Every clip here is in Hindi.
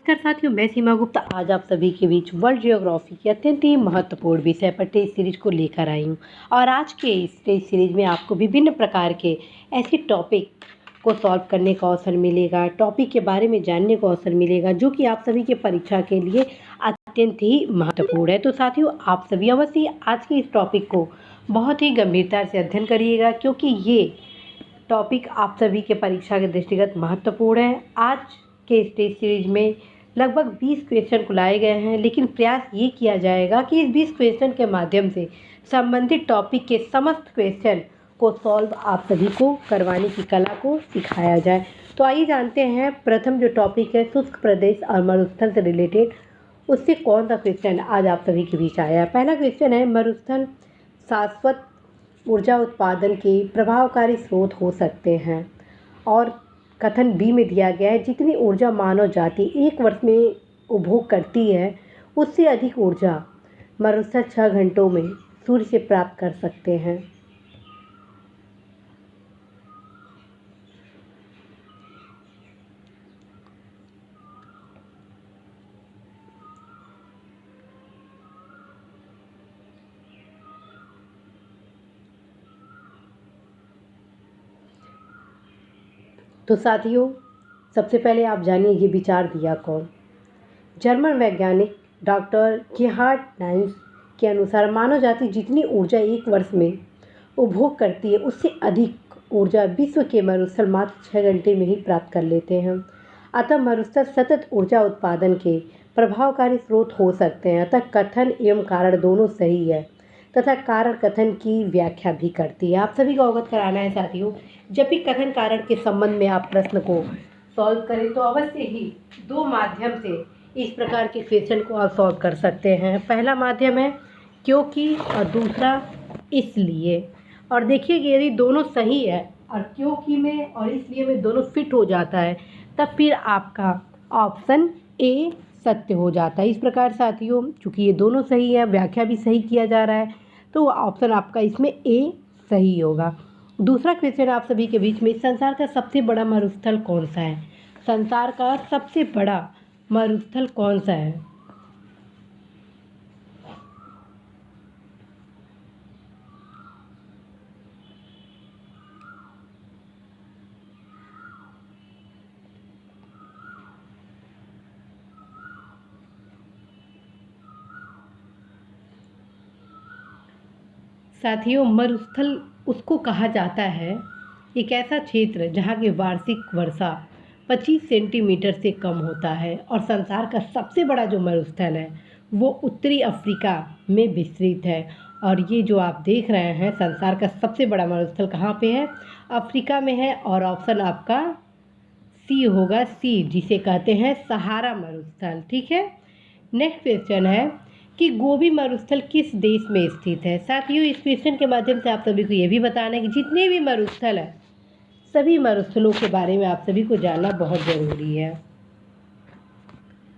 नमस्कार साथियों, मैं सीमा गुप्ता आज आप सभी के बीच वर्ल्ड जियोग्राफी के अत्यंत ही महत्वपूर्ण विषय पर टेस्ट सीरीज को लेकर आई हूँ। और आज के इस टेस्ट सीरीज में आपको विभिन्न प्रकार के ऐसे टॉपिक को सॉल्व करने का अवसर मिलेगा, टॉपिक के बारे में जानने का अवसर मिलेगा जो कि आप सभी के परीक्षा के लिए अत्यंत ही महत्वपूर्ण है। तो साथियों, आप सभी अवश्य आज के इस टॉपिक को बहुत ही गंभीरता से अध्ययन करिएगा, क्योंकि ये टॉपिक आप सभी के परीक्षा के दृष्टिगत महत्वपूर्ण है। आज के इस टेस्ट सीरीज में लगभग 20 क्वेश्चन को लाए गए हैं, लेकिन प्रयास ये किया जाएगा कि इस 20 क्वेश्चन के माध्यम से संबंधित टॉपिक के समस्त क्वेश्चन को सॉल्व आप सभी को करवाने की कला को सिखाया जाए। तो आइए जानते हैं, प्रथम जो टॉपिक है शुष्क प्रदेश और मरुस्थल से रिलेटेड, उससे कौन सा क्वेश्चन आज आप सभी के बीच आया है। पहला क्वेश्चन है, मरुस्थल शाश्वत ऊर्जा उत्पादन के प्रभावकारी स्रोत हो सकते हैं। और कथन बी में दिया गया है, जितनी ऊर्जा मानव जाति एक वर्ष में उपभोग करती है उससे अधिक ऊर्जा मरुस्थल 6 घंटों में सूर्य से प्राप्त कर सकते हैं। तो साथियों, सबसे पहले आप जानिए ये विचार दिया कौन। जर्मन वैज्ञानिक डॉक्टर गेहार्ड नाइन्स के अनुसार मानव जाति जितनी ऊर्जा एक वर्ष में उपभोग करती है उससे अधिक ऊर्जा विश्व के मरुस्थल मात्र 6 घंटे में ही प्राप्त कर लेते हैं। अतः मरुस्थल सतत ऊर्जा उत्पादन के प्रभावकारी स्रोत हो सकते हैं। अतः कथन एवं कारण दोनों सही है तथा कारण कथन की व्याख्या भी करती है। आप सभी को अवगत कराना है साथियों, जब भी कथन कारण के संबंध में आप प्रश्न को सॉल्व करें तो अवश्य ही दो माध्यम से इस प्रकार के क्वेश्चन को आप सॉल्व कर सकते हैं। पहला माध्यम है क्योंकि और दूसरा इसलिए। और देखिए कि यदि दोनों सही है और क्योंकि में और इसलिए में दोनों फिट हो जाता है, तब फिर आपका ऑप्शन ए सत्य हो जाता है। इस प्रकार साथियों, चूँकि ये दोनों सही है, व्याख्या भी सही किया जा रहा है, तो ऑप्शन आपका इसमें ए सही होगा। दूसरा क्वेश्चन आप सभी के बीच में, संसार का सबसे बड़ा मरुस्थल कौन सा है। संसार का सबसे बड़ा मरुस्थल कौन सा है। साथियों, मरुस्थल उसको कहा जाता है, एक ऐसा क्षेत्र जहाँ की वार्षिक वर्षा 25 सेंटीमीटर से कम होता है। और संसार का सबसे बड़ा जो मरुस्थल है वो उत्तरी अफ्रीका में विस्तृत है। और ये जो आप देख रहे हैं, संसार का सबसे बड़ा मरुस्थल कहाँ पे है, अफ्रीका में है। और ऑप्शन आपका सी होगा, सी, जिसे कहते हैं सहारा मरुस्थल। ठीक है। नेक्स्ट क्वेश्चन है कि गोबी मरुस्थल किस देश में स्थित है। साथियों, इस क्वेश्चन के माध्यम से आप सभी को ये भी बताना है कि जितने भी मरुस्थल है, सभी मरुस्थलों के बारे में आप सभी को जानना बहुत ज़रूरी है।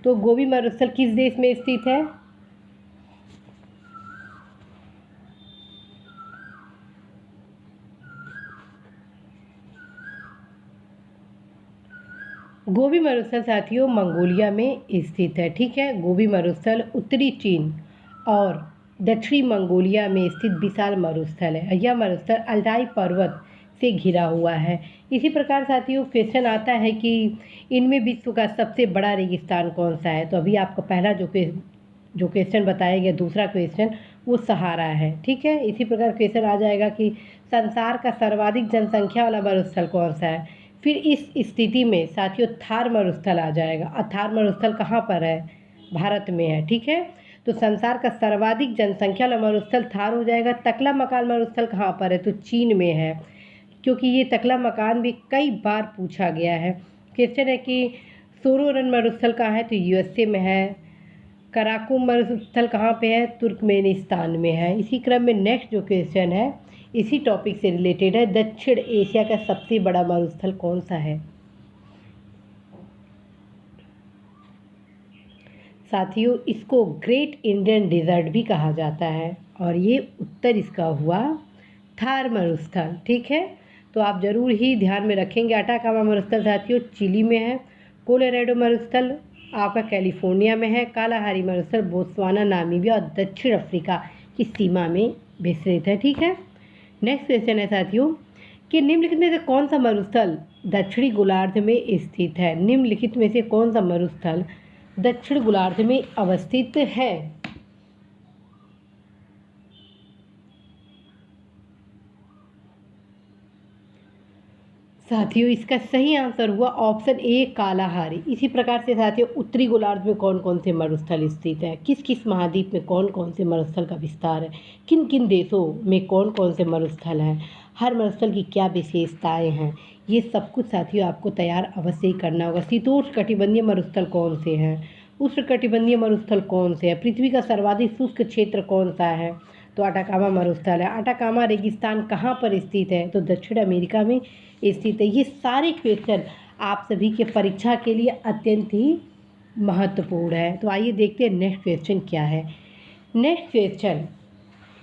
तो गोबी मरुस्थल किस देश में स्थित है। गोबी मरुस्थल साथियों मंगोलिया में स्थित है। ठीक है। गोबी मरुस्थल उत्तरी चीन और दक्षिणी मंगोलिया में स्थित विशाल मरुस्थल है। यह मरुस्थल अल्ताई पर्वत से घिरा हुआ है। इसी प्रकार साथियों, क्वेश्चन आता है कि इनमें विश्व का सबसे बड़ा रेगिस्तान कौन सा है। तो अभी आपको पहला जो क्वेश्चन बताया गया, दूसरा क्वेश्चन, वो सहारा है। ठीक है। इसी प्रकार क्वेश्चन आ जाएगा कि संसार का सर्वाधिक जनसंख्या वाला मरुस्थल कौन सा है। फिर इस स्थिति में साथियों थार मरुस्थल आ जाएगा। और थार मरुस्थल कहाँ पर है, भारत में है। ठीक है। तो संसार का सर्वाधिक जनसंख्या वाला मरुस्थल थार हो जाएगा। तकला मकान मरुस्थल कहाँ पर है, तो चीन में है, क्योंकि ये तकला मकान भी कई बार पूछा गया है। क्वेश्चन है कि सोरोरन मरुस्थल कहाँ है, तो यूएसए में है। कराकुम मरुस्थल कहाँ पे है, तुर्कमेनिस्तान में है। इसी क्रम में नेक्स्ट जो क्वेश्चन है इसी टॉपिक से रिलेटेड है, दक्षिण एशिया का सबसे बड़ा मरुस्थल कौन सा है। साथियों, इसको ग्रेट इंडियन डेजर्ट भी कहा जाता है और ये उत्तर इसका हुआ थार मरुस्थल। ठीक है। तो आप जरूर ही ध्यान में रखेंगे। अटाकामा मरुस्थल साथियों चिली में है। कोलोराडो मरुस्थल आपका कैलिफोर्निया में है। कालाहारी मरुस्थल बोत्सवाना, नामीबिया और दक्षिण अफ्रीका की सीमा में विस्तृत है। ठीक है। नेक्स्ट क्वेश्चन है साथियों कि निम्नलिखित में से कौन सा मरुस्थल दक्षिणी गोलार्ध में स्थित है। निम्नलिखित में से कौन सा मरुस्थल दक्षिण गोलार्ध में अवस्थित है। साथियों इसका सही आंसर हुआ ऑप्शन ए कालाहारी। इसी प्रकार से साथियों उत्तरी गोलार्ध में कौन कौन से मरुस्थल स्थित है, किस किस महाद्वीप में कौन कौन से मरुस्थल का विस्तार है, किन किन देशों में कौन कौन से मरुस्थल हैं, हर मरुस्थल की क्या विशेषताएं हैं, ये सब कुछ साथियों आपको तैयार अवश्य ही करना होगा। शीतोष्ण कटिबंधीय मरुस्थल कौन से हैं, उष्ण कटिबंधीय मरुस्थल कौन से हैं, पृथ्वी का सर्वाधिक शुष्क क्षेत्र कौन सा है, तो अटाकामा मरुस्थल है। अटाकामा रेगिस्तान कहाँ पर स्थित है, तो दक्षिण अमेरिका में स्थित है। ये सारे क्वेश्चन आप सभी के परीक्षा के लिए अत्यंत ही महत्वपूर्ण है। तो आइए देखते हैं नेक्स्ट क्वेश्चन क्या है। नेक्स्ट क्वेश्चन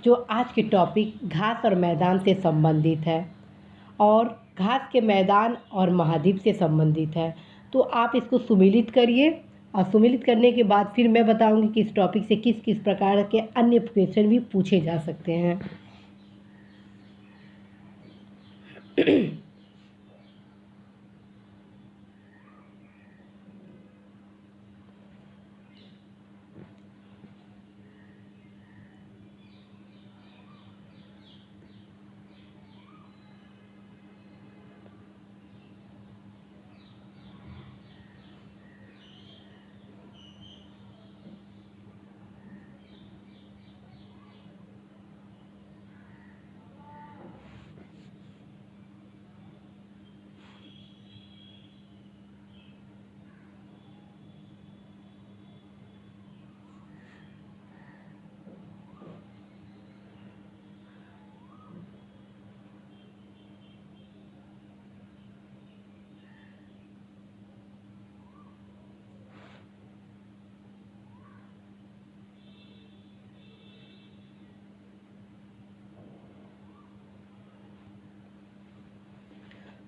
जो आज के टॉपिक घास और मैदान से संबंधित है और घास के मैदान और महाद्वीप से संबंधित है। तो आप इसको सुमेलित करिए और सुमेलित करने के बाद फिर मैं बताऊंगी कि इस टॉपिक से किस किस प्रकार के अन्य क्वेश्चन भी पूछे जा सकते हैं।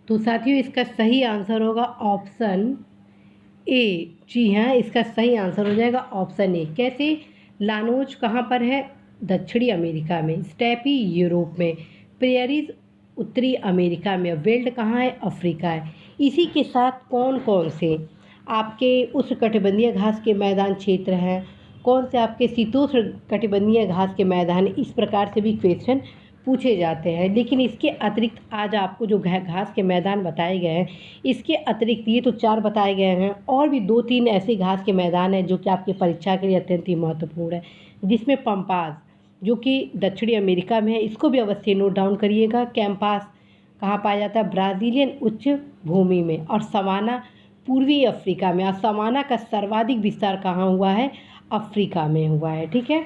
तो साथियों इसका सही आंसर होगा ऑप्शन ए। जी हाँ, इसका सही आंसर हो जाएगा ऑप्शन ए। कैसे? लानोज कहाँ पर है? दक्षिणी अमेरिका में। स्टेपी यूरोप में। प्रेयरीज उत्तरी अमेरिका में। वेल्ड कहाँ है? अफ्रीका है। इसी के साथ कौन कौन से आपके उष्णकटिबंधीय घास के मैदान क्षेत्र हैं, कौन से आपके शीतोष्ण कटिबंधीय घास के मैदान, इस प्रकार से भी क्वेश्चन पूछे जाते हैं। लेकिन इसके अतिरिक्त आज आपको जो घास के मैदान बताए गए हैं, इसके अतिरिक्त ये तो 4 बताए गए हैं, और भी 2-3 ऐसे घास के मैदान हैं जो कि आपकी परीक्षा के लिए अत्यंत ही महत्वपूर्ण है, जिसमें पंपास जो कि दक्षिणी अमेरिका में है, इसको भी अवश्य नोट डाउन करिएगा। कैंपास कहाँ पाया जाता है? ब्राज़ीलियन उच्च भूमि में। और सवाना पूर्वी अफ्रीका में। और सवाना का सर्वाधिक विस्तार कहाँ हुआ है? अफ्रीका में हुआ है। ठीक है।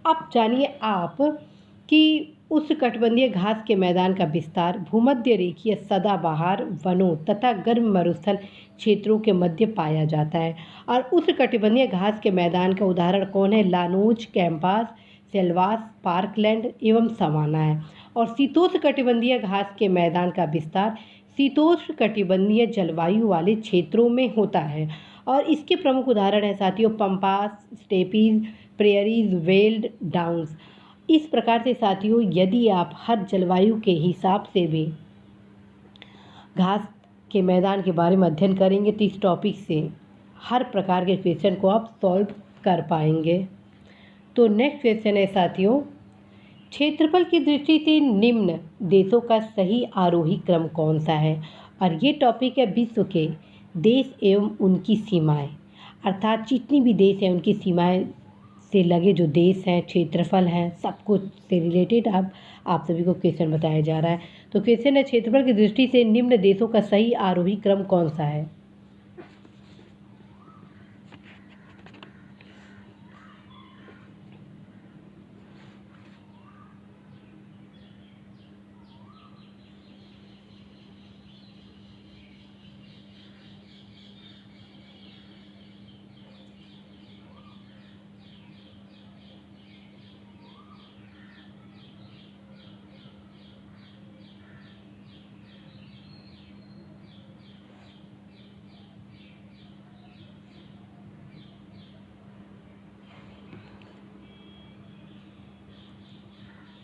अब जानिए आप कि उष्णकटिबंधीय घास के मैदान का विस्तार भूमध्य रेखीय सदाबहार वनों तथा गर्म मरुस्थल क्षेत्रों के मध्य पाया जाता है। और उष्णकटिबंधीय घास के मैदान का उदाहरण कौन है? लानोज, कैंपास, सेल्वास, पार्कलैंड एवं सवाना है। और शीतोष्ण कटिबंधीय घास के मैदान का विस्तार शीतोष्ण कटिबंधीय जलवायु वाले क्षेत्रों में होता है। और इसके प्रमुख उदाहरण है साथियों Pampas, steppes, prairies, veld, downs. इस प्रकार से साथियों यदि आप हर जलवायु के हिसाब से भी घास के मैदान के बारे में अध्ययन करेंगे तो इस टॉपिक से हर प्रकार के क्वेश्चन को आप सॉल्व कर पाएंगे। तो नेक्स्ट क्वेश्चन है साथियों, क्षेत्रफल की दृष्टि से निम्न देशों का सही आरोही क्रम कौन सा है? और ये टॉपिक है विश्व के देश एवं उनकी सीमाएं, अर्थात जितनी भी देश हैं उनकी सीमाएं से लगे जो देश हैं, क्षेत्रफल हैं, सब कुछ से रिलेटेड आप सभी को क्वेश्चन बताया जा रहा है। तो क्वेश्चन है क्षेत्रफल की दृष्टि से निम्न देशों का सही आरोही क्रम कौन सा है?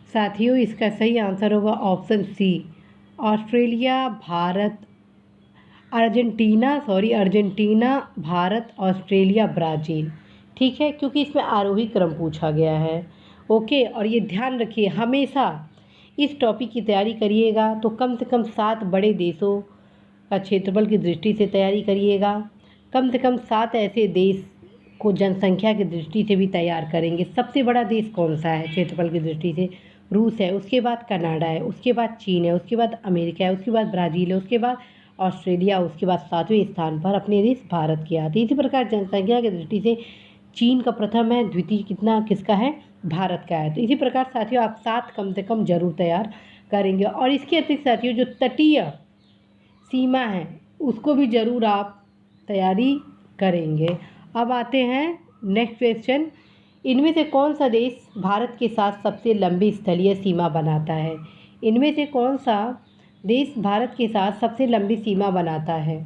साथियों, इसका सही आंसर होगा option C, Australia, Bharat, Argentina, Bharat, Australia, Brazil. ठीक है, क्योंकि इसमें आरोही क्रम पूछा गया है। ओके, और ये ध्यान रखिए, हमेशा इस टॉपिक की तैयारी करिएगा तो कम से कम 7 बड़े देशों का क्षेत्रफल की दृष्टि से तैयारी करिएगा। कम से कम 7 ऐसे देश को जनसंख्या की दृष्टि से भी तैयार करेंगे। सबसे बड़ा देश कौन सा है क्षेत्रफल की दृष्टि से? रूस है, उसके बाद कनाडा है, उसके बाद चीन है, उसके बाद अमेरिका है, उसके बाद ब्राज़ील है, उसके बाद ऑस्ट्रेलिया, उसके बाद 7वें स्थान पर अपने देश भारत के आते हैं। इसी प्रकार जनसंख्या की दृष्टि से चीन का प्रथम है, द्वितीय किसका है? भारत का है। तो इसी प्रकार साथियों, आप 7 कम से कम जरूर तैयार करेंगे। और इसके अतिरिक्त साथियों, जो तटीय सीमा है उसको भी ज़रूर आप तैयारी करेंगे। अब आते हैं नेक्स्ट क्वेश्चन। इनमें से कौन सा देश भारत के साथ सबसे लंबी स्थलीय सीमा बनाता है? इनमें से कौन सा देश भारत के साथ सबसे लंबी सीमा बनाता है?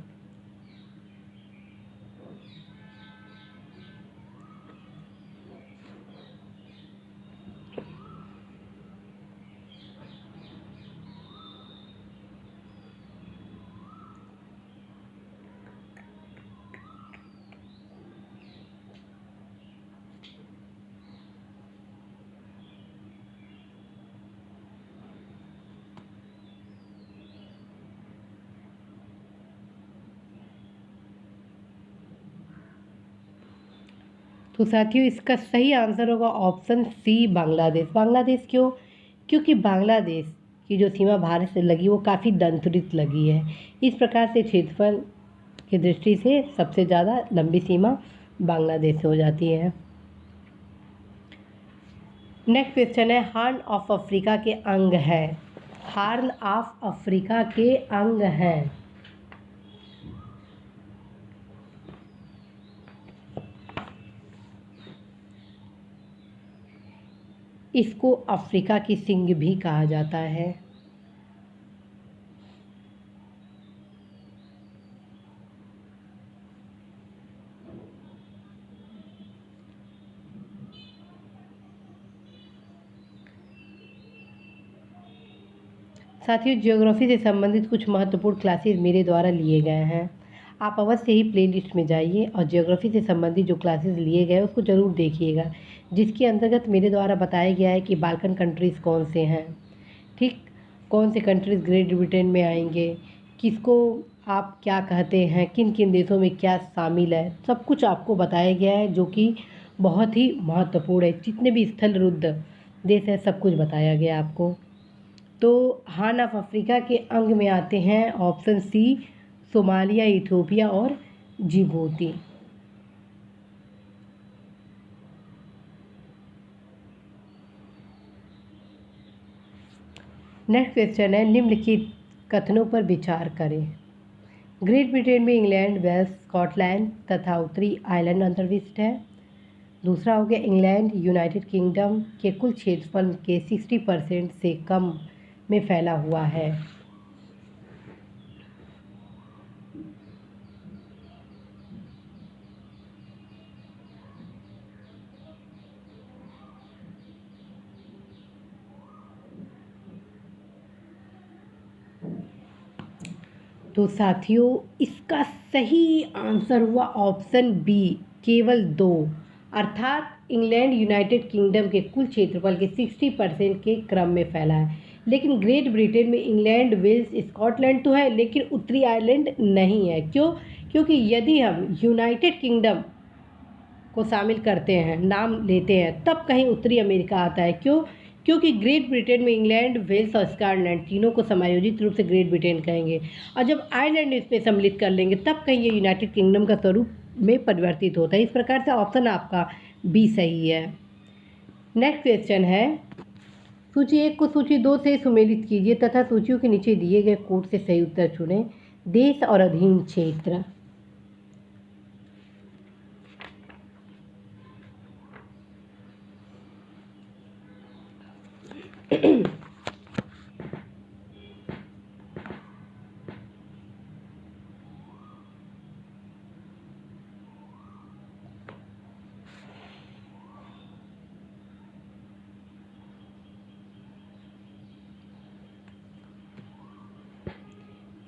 तो साथियों, इसका सही आंसर होगा ऑप्शन सी, बांग्लादेश। बांग्लादेश क्यों? क्योंकि बांग्लादेश की जो सीमा भारत से लगी वो काफ़ी दंतुरित लगी है। इस प्रकार से क्षेत्रफल की दृष्टि से सबसे ज़्यादा लंबी सीमा बांग्लादेश से हो जाती है। नेक्स्ट क्वेश्चन है, हार्न ऑफ अफ्रीका के अंग है। हार्न ऑफ अफ्रीका के अंग हैं। इसको अफ्रीका की सिंग भी कहा जाता है। साथियों, ज्योग्राफी से संबंधित कुछ महत्वपूर्ण क्लासेस मेरे द्वारा लिए गए हैं। आप अवश्य ही प्लेलिस्ट में जाइए और ज्योग्राफी से संबंधित जो क्लासेस लिए गए उसको ज़रूर देखिएगा, जिसके अंतर्गत मेरे द्वारा बताया गया है कि बाल्कन कंट्रीज़ कौन से हैं, ठीक, कौन से कंट्रीज़ ग्रेट ब्रिटेन में आएंगे, किसको आप क्या कहते हैं, किन किन देशों में क्या शामिल है, सब कुछ आपको बताया गया है, जो कि बहुत ही महत्वपूर्ण है। जितने भी स्थल रुद्ध देश है सब कुछ बताया गया है आपको। तो हार्न ऑफ अफ्रीका के अंग में आते हैं ऑप्शन सी, सोमालिया, इथियोपिया और जिबूती। नेक्स्ट क्वेश्चन है, निम्नलिखित कथनों पर विचार करें। ग्रेट ब्रिटेन में इंग्लैंड, वेल्स, स्कॉटलैंड तथा उत्तरी आयरलैंड अंतर्विष्ट है। दूसरा हो गया, इंग्लैंड यूनाइटेड किंगडम के कुल क्षेत्रफल के 60% से कम में फैला हुआ है। तो साथियों, इसका सही आंसर हुआ ऑप्शन बी, केवल 2, अर्थात इंग्लैंड यूनाइटेड किंगडम के कुल क्षेत्रफल के 60% के क्रम में फैला है। लेकिन ग्रेट ब्रिटेन में इंग्लैंड, वेल्स, स्कॉटलैंड तो है लेकिन उत्तरी आयरलैंड नहीं है। क्यों? क्योंकि यदि हम यूनाइटेड किंगडम को शामिल करते हैं, नाम लेते हैं, तब कहीं उत्तरी अमेरिका आता है। क्यों? क्योंकि ग्रेट ब्रिटेन में इंग्लैंड, वेल्स और स्कॉटलैंड तीनों को समायोजित रूप से ग्रेट ब्रिटेन कहेंगे, और जब आयरलैंड इसमें सम्मिलित कर लेंगे तब कहीं ये यूनाइटेड किंगडम का स्वरूप में परिवर्तित होता है। इस प्रकार से ऑप्शन आपका बी सही है। नेक्स्ट क्वेश्चन है, सूची 1 को सूची 2 से सुमेलित कीजिए तथा सूचियों के नीचे दिए गए कोड से सही उत्तर चुनें। देश और अधीन क्षेत्र।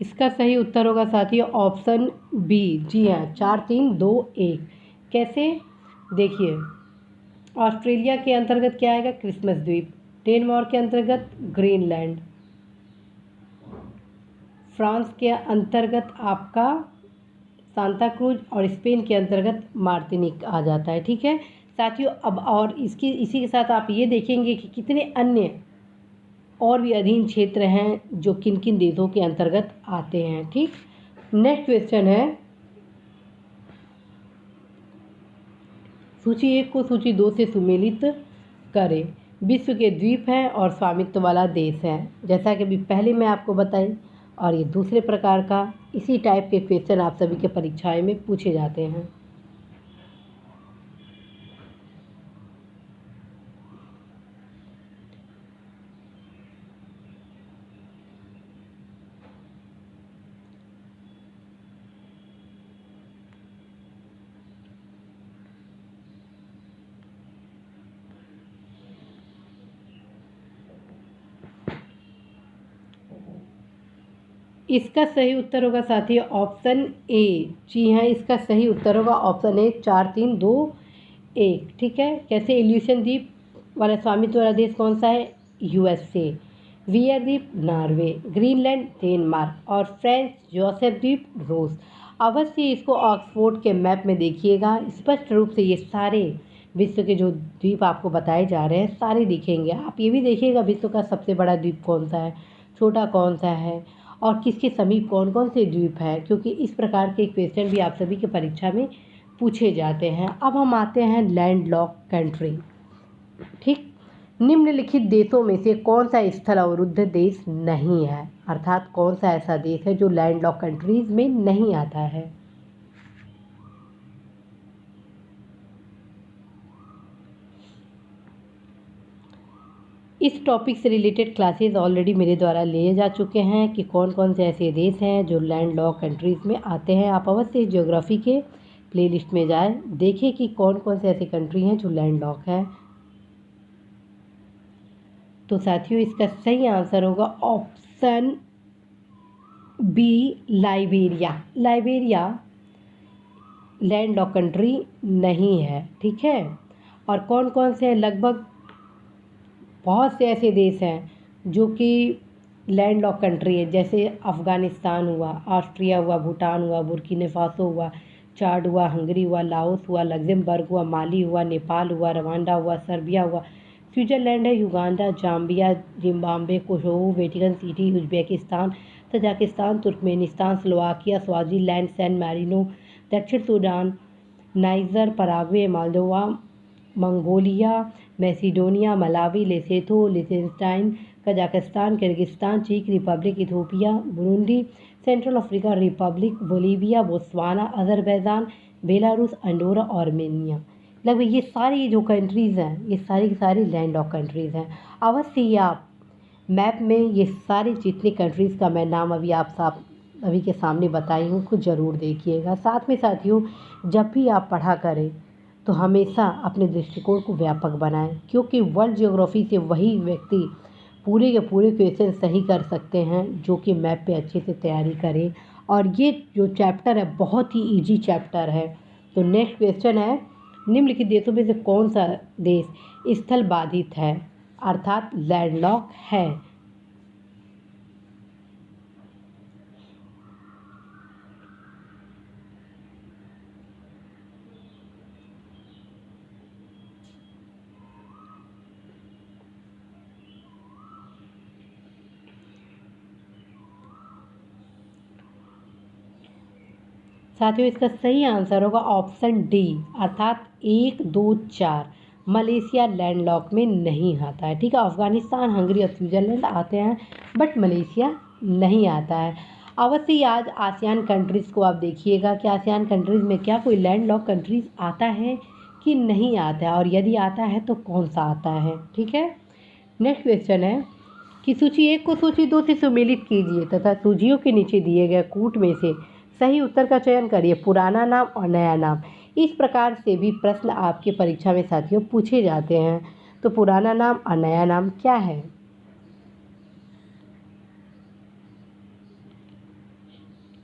इसका सही उत्तर होगा साथियों ऑप्शन बी। जी हाँ, 4 3 2 1। कैसे? देखिए, ऑस्ट्रेलिया के अंतर्गत क्या आएगा? क्रिसमस द्वीप। डेनमार्क के अंतर्गत ग्रीनलैंड। फ्रांस के अंतर्गत आपका सांता क्रूज और स्पेन के अंतर्गत मार्टिनिक आ जाता है। ठीक है साथियों, अब और इसी के साथ आप ये देखेंगे कि कितने अन्य और भी अधीन क्षेत्र हैं जो किन किन देशों के अंतर्गत आते हैं। ठीक, नेक्स्ट क्वेश्चन है, सूची 1 को सूची 2 से सुमेलित करें। विश्व के द्वीप हैं और स्वामित्व वाला देश है, जैसा कि अभी पहले मैं आपको बताई। और ये दूसरे प्रकार का इसी टाइप के क्वेश्चन आप सभी के परीक्षाएं में पूछे जाते हैं। इसका सही उत्तर होगा साथियों ऑप्शन ए। जी हाँ, इसका सही उत्तर होगा ऑप्शन ए, 4 3 2 1। ठीक है, कैसे? इल्यूशन द्वीप वाला स्वामित्व वाला देश कौन सा है? यूएसए। वियर द्वीप नॉर्वे। Greenland Denmark. और फ्रेंच जोसेफ द्वीप रूस। अवश्य इसको ऑक्सफोर्ड के मैप में देखिएगा, स्पष्ट रूप से ये सारे विश्व के जो द्वीप आपको बताए जा रहे हैं सारे दिखेंगे। आप ये भी देखिएगा विश्व का सबसे बड़ा द्वीप कौन सा है, छोटा कौन सा है, और किसके समीप कौन कौन से द्वीप हैं, क्योंकि इस प्रकार के क्वेश्चन भी आप सभी के परीक्षा में पूछे जाते हैं। अब हम आते हैं लैंड लॉक कंट्री। ठीक, निम्नलिखित देशों में से कौन सा स्थल अवरुद्ध देश नहीं है, अर्थात कौन सा ऐसा देश है जो लैंड लॉक कंट्रीज में नहीं आता है। इस टॉपिक से रिलेटेड क्लासेस ऑलरेडी मेरे द्वारा लिए जा चुके हैं कि कौन कौन से ऐसे देश हैं जो लैंड लॉक कंट्रीज़ में आते हैं। आप अवश्य ज्योग्राफी के प्लेलिस्ट में जाएं, देखें कि कौन कौन से ऐसी कंट्री हैं जो लैंड लॉक हैं। तो साथियों, इसका सही आंसर होगा option B, Liberia. Liberia land lock country नहीं है। ठीक है, और कौन कौन से? लगभग बहुत से ऐसे देश हैं जो कि लैंड लॉक कंट्री है, जैसे अफ़गानिस्तान हुआ, ऑस्ट्रिया हुआ, भूटान हुआ, बुर्किना फासो हुआ, चाड हुआ, हंगरी हुआ, लाओस हुआ, लग्जमबर्ग हुआ, माली हुआ, नेपाल हुआ, रवांडा हुआ, सर्बिया हुआ, स्विट्ज़रलैंड है, Uganda, Zambia, Zimbabwe, Kosovo, Vatican City, Uzbekistan, Tajikistan, Turkmenistan, Slovakia, Swaziland, San Marino, दक्षिण Sudan, Niger, Paraguay, Moldova, Mongolia, Macedonia, Malawi, Lesotho, लिechtenstein, कजाकिस्तान, किर्गिस्तान, चेक Republic, Ethiopia, Burundi, Central Africa Republic, Bolivia, Botswana, Azerbaijan, Belarus, Andorra, Armenia. लगभग ये सारी जो कंट्रीज़ हैं ये सारी की सारी लैंड लॉक कंट्रीज़ हैं। अवश्य ही आप मैप में ये सारी जितनी कंट्रीज़ का मैं नाम अभी के सामने बताई हूँ कुछ ज़रूर देखिएगा। साथ में साथियों, जब भी आप पढ़ा करें तो हमेशा अपने दृष्टिकोण को व्यापक बनाएं, क्योंकि वर्ल्ड ज्योग्राफी से वही व्यक्ति पूरे के पूरे क्वेश्चन सही कर सकते हैं जो कि मैप पे अच्छे से तैयारी करें। और ये जो चैप्टर है बहुत ही इजी चैप्टर है। तो नेक्स्ट क्वेश्चन है, निम्नलिखित देशों में से कौन सा देश स्थल बाधित है, अर्थात लैंडलॉक है। साथियों, इसका सही आंसर होगा ऑप्शन डी, अर्थात 1 2 4। मलेशिया लैंडलॉक में नहीं आता है। ठीक है, अफगानिस्तान, हंगरी और स्विट्ज़रलैंड आते हैं, बट मलेशिया नहीं आता है। अवश्य ही आज आसियान कंट्रीज़ को आप देखिएगा कि आसियान कंट्रीज़ में क्या कोई लैंडलॉक कंट्रीज़ आता है कि नहीं आता है, और यदि आता है तो कौन सा आता है। ठीक है, नेक्स्ट क्वेश्चन है कि सूची 1 को सूची 2 से सुमेलित कीजिए तथा सूचियों के नीचे दिए गए कूट में से सही उत्तर का चयन करिए, पुराना नाम और नया नाम। इस प्रकार से भी प्रश्न आपके परीक्षा में साथियों पूछे जाते हैं। तो पुराना नाम और नया नाम क्या है?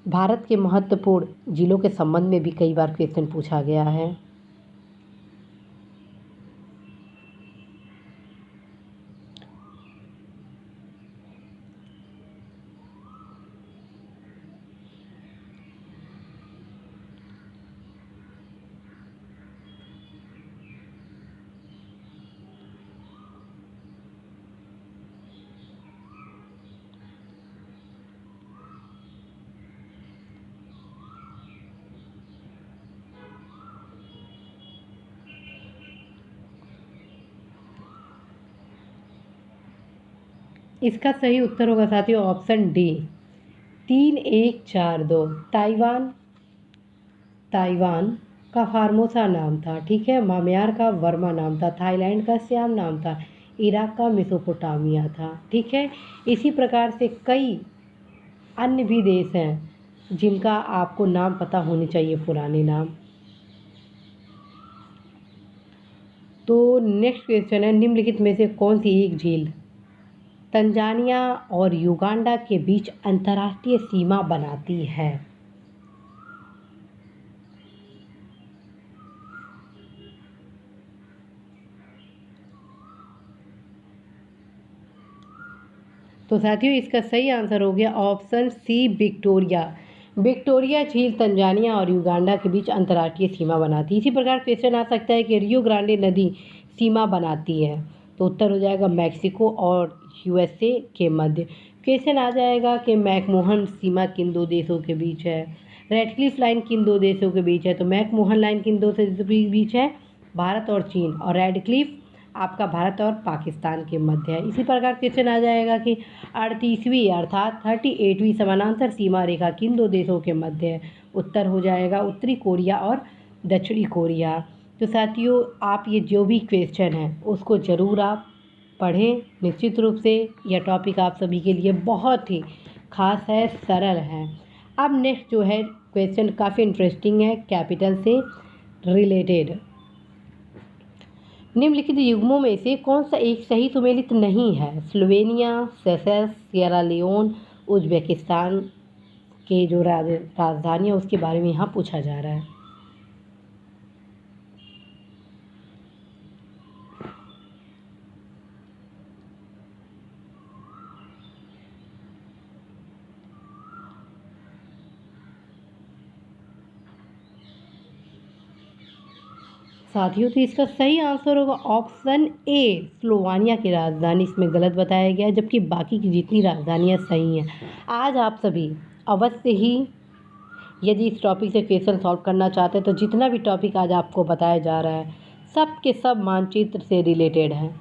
भारत के महत्वपूर्ण जिलों के संबंध में भी कई बार क्वेश्चन पूछा गया है। इसका सही उत्तर होगा साथियों ऑप्शन डी 3142। ताइवान ताइवान का फार्मोसा नाम था, ठीक है। म्यांमार का वर्मा नाम था, थाईलैंड का सियाम नाम था, इराक का मेसोपोटामिया था, ठीक है। इसी प्रकार से कई अन्य भी देश हैं जिनका आपको नाम पता होने चाहिए, पुराने नाम। तो नेक्स्ट क्वेश्चन है, निम्नलिखित में से कौन सी एक झील तंजानिया और युगांडा के बीच अंतर्राष्ट्रीय सीमा बनाती है? तो साथियों इसका सही आंसर हो गया ऑप्शन सी विक्टोरिया। विक्टोरिया झील तंजानिया और युगांडा के बीच अंतर्राष्ट्रीय सीमा बनाती है। इसी प्रकार क्वेश्चन आ सकता है कि रियो ग्रांडे नदी सीमा बनाती है, तो उत्तर हो जाएगा मैक्सिको और यूएसए के मध्य। क्वेश्चन आ जाएगा कि मैकमोहन सीमा किन दो देशों के बीच है, रेडक्लिफ लाइन किन दो देशों के बीच है, तो मैकमोहन लाइन किन दो देशों के बीच है, भारत और चीन, और रेडक्लिफ आपका भारत और पाकिस्तान के मध्य है। इसी प्रकार क्वेश्चन आ जाएगा कि 38वीं अर्थात 38वीं समानांतर सीमा रेखा किन दो देशों के मध्य है, उत्तर हो जाएगा उत्तरी कोरिया और दक्षिणी कोरिया। तो साथियों आप ये जो भी क्वेश्चन है उसको ज़रूर आप पढ़ें। निश्चित रूप से यह टॉपिक आप सभी के लिए बहुत ही खास है, सरल है। अब नेक्स्ट जो है क्वेश्चन काफ़ी इंटरेस्टिंग है, कैपिटल से रिलेटेड। निम्नलिखित युग्मों में से कौन सा एक सही सुमेलित नहीं है? Slovenia, Seychelles, Sierra Leone, Uzbekistan के जो राजधानी है उसके बारे में यहाँ पूछा जा रहा है। साथियों तो इसका सही आंसर होगा ऑप्शन ए स्लोवानिया की राजधानी इसमें गलत बताया गया है, जबकि बाकी की जितनी राजधानियाँ सही हैं। आज आप सभी अवश्य ही यदि इस टॉपिक से क्वेश्चन सॉल्व करना चाहते हैं तो जितना भी टॉपिक आज आपको बताया जा रहा है सब के सब मानचित्र से रिलेटेड हैं।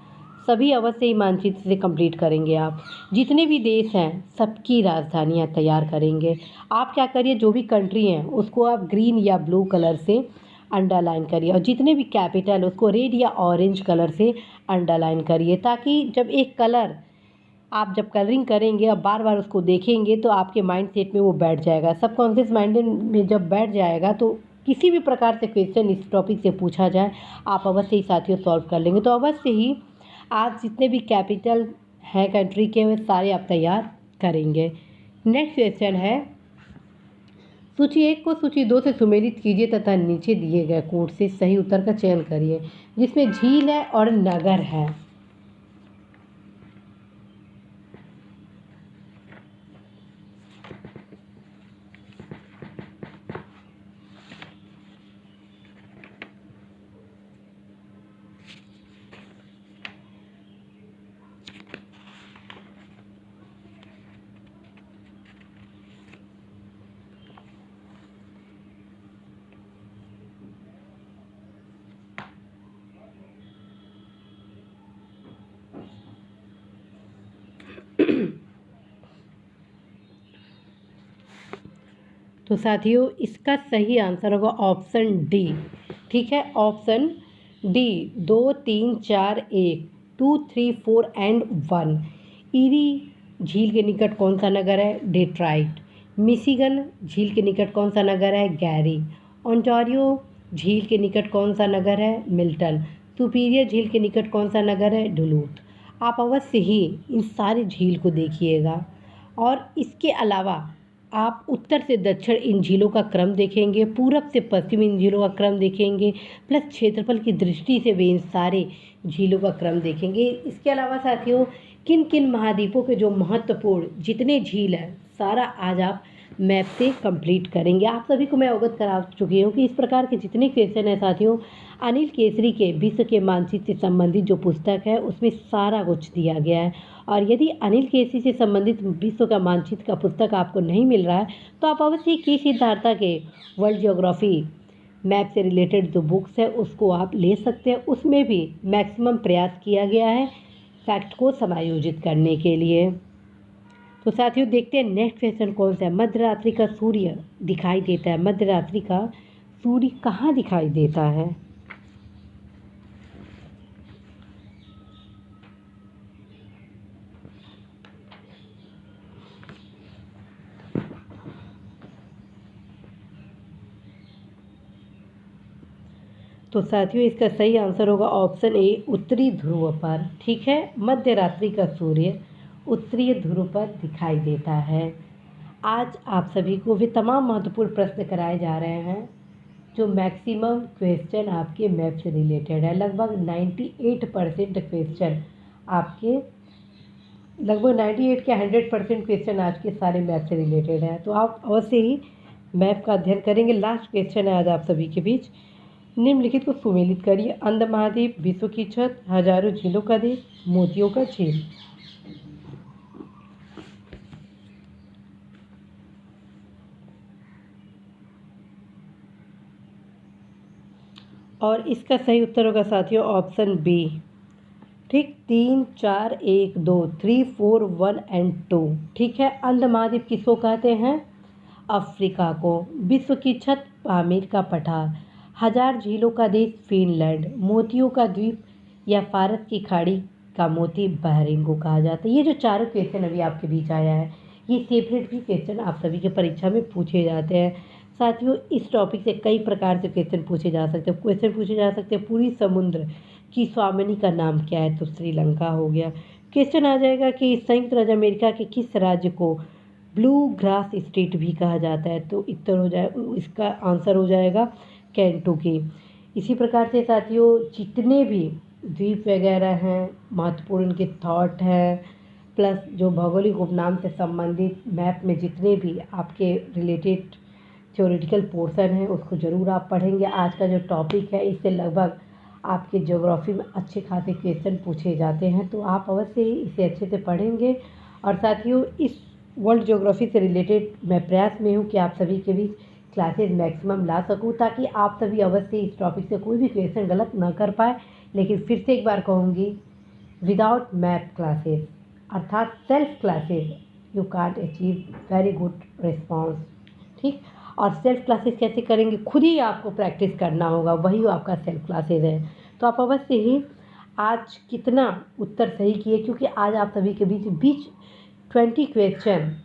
सभी अवश्य ही मानचित्र से कंप्लीट करेंगे। आप जितने भी देश हैं सबकी राजधानियाँ तैयार करेंगे। आप क्या करिए, जो भी कंट्री हैं उसको आप ग्रीन या ब्लू कलर से अंडरलाइन करिए और जितने भी कैपिटल उसको रेड या ऑरेंज कलर से अंडरलाइन करिए, ताकि जब एक कलर आप जब कलरिंग करेंगे और बार बार उसको देखेंगे तो आपके माइंड सेट में वो बैठ जाएगा। सबकॉन्शियस माइंड में जब बैठ जाएगा तो किसी भी प्रकार से क्वेश्चन इस टॉपिक से पूछा जाए आप अवश्य ही साथियों सॉल्व कर लेंगे। तो अवश्य ही आज जितने भी कैपिटल हैं कंट्री के वे सारे आप तैयार करेंगे। नेक्स्ट क्वेश्चन है, सूची 1 को सूची 2 से सुमेलित कीजिए तथा नीचे दिए गए कोड से सही उत्तर का चयन करिए, जिसमें झील है और नगर है। तो साथियों इसका सही आंसर होगा ऑप्शन डी, ठीक है। Option D 2 3 4 1 2 3 4 and 1। ईरी झील के निकट कौन सा नगर है? डेट्रॉइट। मिशिगन झील के निकट कौन सा नगर है? गैरी। ओंटारियो झील के निकट कौन सा नगर है? मिल्टन। सुपीरियर झील के निकट कौन सा नगर है? डुलूथ। आप अवश्य ही इन सारी झील को देखिएगा और इसके अलावा आप उत्तर से दक्षिण इन झीलों का क्रम देखेंगे, पूरब से पश्चिम इन झीलों का क्रम देखेंगे, प्लस क्षेत्रफल की दृष्टि से भी इन सारे झीलों का क्रम देखेंगे। इसके अलावा साथियों, किन किन महाद्वीपों के जो महत्वपूर्ण जितने झील हैं सारा आज आप मैप से कंप्लीट करेंगे। आप सभी को मैं अवगत करा चुकी हूँ कि इस प्रकार के जितने क्वेश्चन हैं साथियों, अनिल केसरी के विश्व के मानचित्र से संबंधित जो पुस्तक है उसमें सारा कुछ दिया गया है। और यदि अनिल केसरी से संबंधित विश्व का मानचित्र का पुस्तक आपको नहीं मिल रहा है तो आप अवश्य की सिद्धार्था के वर्ल्ड ज्योग्राफी मैप से रिलेटेड जो बुक्स है उसको आप ले सकते हैं। उसमें भी मैक्सिमम प्रयास किया गया है फैक्ट को समायोजित करने के लिए। तो साथियों देखते हैं नेक्स्ट क्वेश्चन कौन सा है। मध्यरात्रि का सूर्य दिखाई देता है, मध्यरात्रि का सूर्य कहाँ दिखाई देता है? तो साथियों इसका सही आंसर होगा ऑप्शन ए, उत्तरी ध्रुव पर। ठीक है, मध्यरात्रि का सूर्य उत्तरी ध्रुव पर दिखाई देता है। आज आप सभी को भी तमाम महत्वपूर्ण प्रश्न कराए जा रहे हैं जो मैक्सिमम क्वेश्चन आपके मैप से रिलेटेड है। लगभग 98% क्वेश्चन आपके, लगभग 98 के 100% क्वेश्चन आज के सारे मैप से रिलेटेड है। तो आप अवश्य ही मैप का अध्ययन करेंगे। लास्ट क्वेश्चन है आज आप सभी के बीच। निम्नलिखित को सुमेलित करिए। अंध महाद्वीप, विश्व की छत, हजारों झीलों का देश, मोतियों का झील। और इसका सही उत्तर होगा साथियों ऑप्शन बी। ठीक, 3 4 1 2 3 4 1 एंड 2। ठीक है, अंध महाद्वीप किसको कहते हैं? अफ्रीका को। विश्व की छत पामीर का पठार, हजार झीलों का देश फिनलैंड, मोतियों का द्वीप या फारस की खाड़ी का मोती बहरीन को कहा जाता है। ये जो चारों क्वेश्चन अभी आपके बीच आया है ये सेपरेट भी क्वेश्चन आप सभी के परीक्षा में पूछे जाते हैं। साथियों इस टॉपिक से कई प्रकार से क्वेश्चन पूछे जा सकते हैं। क्वेश्चन पूछे जा सकते हैं पूरी समुद्र की स्वामिनी का नाम क्या है, तो श्रीलंका हो गया। क्वेश्चन आ जाएगा कि संयुक्त राज्य अमेरिका के किस राज्य को ब्लू ग्रास स्टेट भी कहा जाता है, तो उत्तर हो जाए, इसका आंसर हो जाएगा केंटुकी। इसी प्रकार से साथियों जितने भी द्वीप वगैरह हैं महत्वपूर्ण उनके थॉट हैं, प्लस जो भौगोलिक उपनाम से संबंधित मैप में जितने भी आपके रिलेटेड थ्योरेटिकल पोर्शन है उसको ज़रूर आप पढ़ेंगे। आज का जो टॉपिक है इससे लगभग आपके ज्योग्राफी में अच्छे खासे क्वेश्चन पूछे जाते हैं, तो आप अवश्य ही इसे अच्छे से पढ़ेंगे। और साथियों इस वर्ल्ड ज्योग्राफी से रिलेटेड मैं प्रयास में हूँ कि आप सभी के बीच क्लासेस मैक्सिमम ला सकूँ ताकि आप सभी अवश्य इस टॉपिक से कोई भी क्वेश्चन गलत ना कर पाए। लेकिन फिर से एक बार कहूँगी, विदाउट मैप क्लासेस अर्थात self classes you can't achieve very good response. ठीक, और सेल्फ क्लासेस कैसे करेंगे, खुद ही आपको प्रैक्टिस करना होगा, वही आपका सेल्फ क्लासेस है। तो आप अवश्य ही आज कितना उत्तर सही किए, क्योंकि आज आप सभी के बीच 20 क्वेश्चन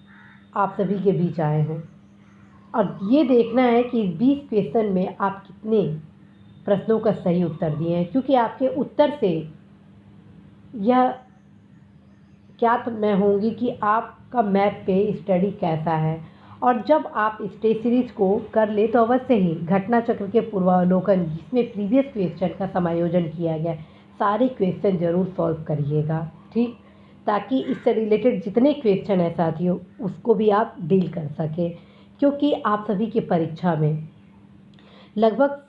आप सभी के बीच आए हैं और ये देखना है कि 20 क्वेश्चन में आप कितने प्रश्नों का सही उत्तर दिए हैं, क्योंकि आपके उत्तर से यह क्या मैं होंगी कि आपका मैप पे स्टडी कैसा है। और जब आप इस टेस्ट सीरीज को कर ले तो अवश्य ही घटना चक्र के पूर्वावलोकन जिसमें प्रीवियस क्वेश्चन का समायोजन किया गया सारे क्वेश्चन जरूर सॉल्व करिएगा। ठीक, ताकि इससे रिलेटेड जितने क्वेश्चन हैं साथियों उसको भी आप डील कर सकें, क्योंकि आप सभी की परीक्षा में लगभग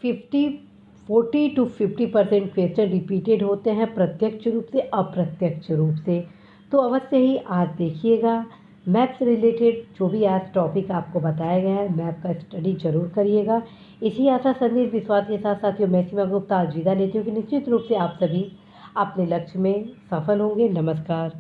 40 to 50% क्वेश्चन रिपीटेड होते हैं प्रत्यक्ष रूप से अप्रत्यक्ष रूप से। तो अवश्य ही आज देखिएगा मैप से रिलेटेड जो भी आज टॉपिक आपको बताया गया है मैप का स्टडी जरूर करिएगा। इसी आशा संदेश विश्वास के साथ साथियों मैं सीमा गुप्ता आज विदा लेती हूँ कि निश्चित रूप से आप सभी अपने लक्ष्य में सफल होंगे। नमस्कार।